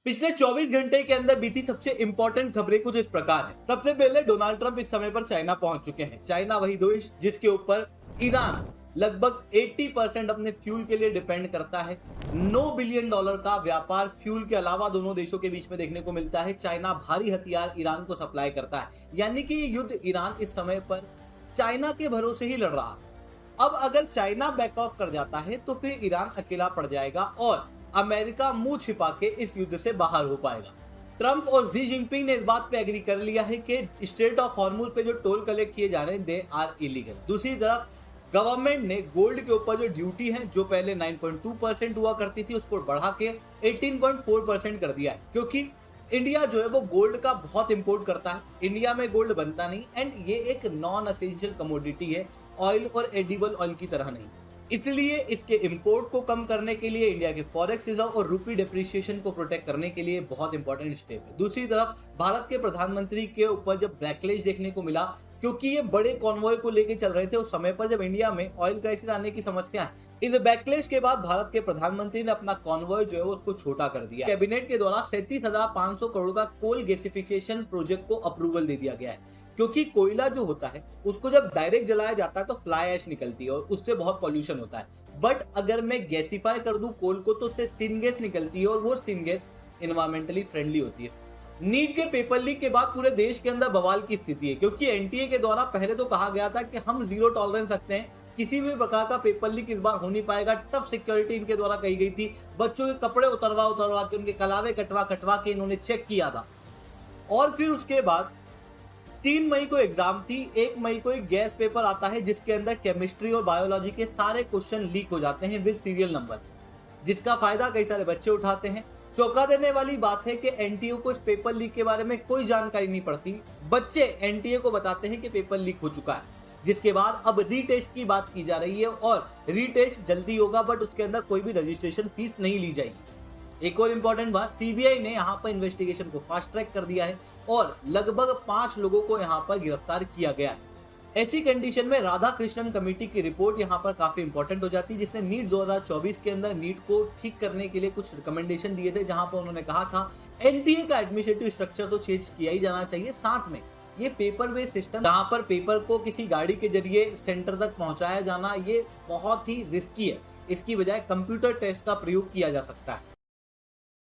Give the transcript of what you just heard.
पिछले 24 घंटे के अंदर बीती सबसे इंपॉर्टेंट खबरें कुछ इस प्रकार है। सबसे पहले डोनाल्ड ट्रंप इस समय पर चाइना पहुंच चुके हैं। चाइना वही देश जिसके ऊपर ईरान लगभग 80% अपने फ्यूल के लिए डिपेंड करता है। $9 बिलियन का व्यापार फ्यूल के अलावा दोनों देशों के बीच में देखने को मिलता है। चाइना भारी हथियार ईरान को सप्लाई करता है, यानी कि ये युद्ध ईरान इस समय पर चाइना के भरोसे ही लड़ रहा है। अब अगर चाइना बैक ऑफ कर जाता है तो फिर ईरान अकेला पड़ जाएगा और अमेरिका मुंह छिपा के इस युद्ध से बाहर हो पाएगा। ट्रंप और जी जिनपिंग ने इस बात पे एग्री कर लिया है कि स्ट्रेट ऑफ हॉर्मुज पे जो टोल कलेक्ट किए जा रहे हैं दे आर इलीगल। दूसरी तरफ गवर्नमेंट ने गोल्ड के ऊपर जो ड्यूटी है, जो पहले 9.2% हुआ करती थी, उसको बढ़ा के 18.4% कर दिया है, क्योंकि इंडिया जो है वो गोल्ड का बहुत इंपोर्ट करता है। इंडिया में गोल्ड बनता नहीं एंड ये एक नॉन असेंशियल कमोडिटी है, ऑयल और एडिबल ऑयल की तरह नहीं। इसलिए इसके इंपोर्ट को कम करने के लिए इंडिया के फॉरेक्स रिजर्व और रूपी डेप्रिसिएशन को प्रोटेक्ट करने के लिए बहुत इंपॉर्टेंट स्टेप है। दूसरी तरफ भारत के प्रधानमंत्री के ऊपर जब बैकलेश देखने को मिला, क्योंकि ये बड़े कॉन्वॉय को लेकर चल रहे थे उस समय पर जब इंडिया में ऑयल क्राइसिस आने की समस्या है, इस बैकलेश के बाद भारत के प्रधानमंत्री ने अपना कॉन्वॉय जो है उसको छोटा कर दिया। कैबिनेट के द्वारा 37,500 करोड़ का कोल गैसिफिकेशन प्रोजेक्ट को अप्रूवल दे दिया गया है, क्योंकि कोयला जो होता है उसको जब डायरेक्ट जलाया जाता है तो फ्लाई ऐश निकलती है और उससे बहुत पॉल्यूशन होता है। बट अगर मैं गैसिफाई कर दूं कोल को तो उससे सिनगैस निकलती है और वो सिनगैस एनवायरमेंटली फ्रेंडली होती है। नीट के पेपर लीक के बाद पूरे देश के अंदर बवाल की स्थिति है, क्योंकि एनटीए के द्वारा पहले तो कहा गया था कि हम जीरो टॉलरेंस रखते हैं, किसी भी प्रकार का पेपर लीक इस बार हो नहीं पाएगा। टफ सिक्योरिटी इनके द्वारा कही गई थी, बच्चों के कपड़े उतरवा के उनके कलावे कटवा के इन्होंने चेक किया था। और फिर उसके बाद 3 मई को एग्जाम थी, 1 मई को एक गैस पेपर आता है जिसके अंदर केमिस्ट्री और बायोलॉजी के सारे क्वेश्चन लीक हो जाते हैं विद सीरियल नंबर, जिसका फायदा कई सारे बच्चे उठाते हैं। चौंका देने वाली बात है कि एनटीए को इस पेपर लीक के बारे में कोई जानकारी नहीं पड़ती। बच्चे एनटीए को बताते हैं कि पेपर लीक हो चुका है, जिसके बाद अब रीटेस्ट की बात की जा रही है और रीटेस्ट जल्दी होगा, बट उसके अंदर कोई भी रजिस्ट्रेशन फीस नहीं ली जाएगी। एक और इंपॉर्टेंट बात, सीबीआई ने यहाँ पर इन्वेस्टिगेशन को फास्ट ट्रैक कर दिया है और लगभग 5 लोगों को यहाँ पर गिरफ्तार किया गया है। ऐसी कंडीशन में राधा कृष्णन कमेटी की रिपोर्ट यहाँ पर काफी इंपॉर्टेंट हो जाती है, जिसने नीट 2024 के अंदर नीट को ठीक करने के लिए कुछ रिकमेंडेशन दिए थे, जहां पर उन्होंने कहा था एनटीए का एडमिनिस्ट्रेटिव स्ट्रक्चर तो चेंज किया ही जाना चाहिए। साथ में ये पेपर बेस्ड सिस्टम, जहां पर पेपर को किसी गाड़ी के जरिए सेंटर तक पहुंचाया जाना, ये बहुत ही रिस्की है। इसकी बजाय कंप्यूटर टेस्ट का प्रयोग किया जा सकता है।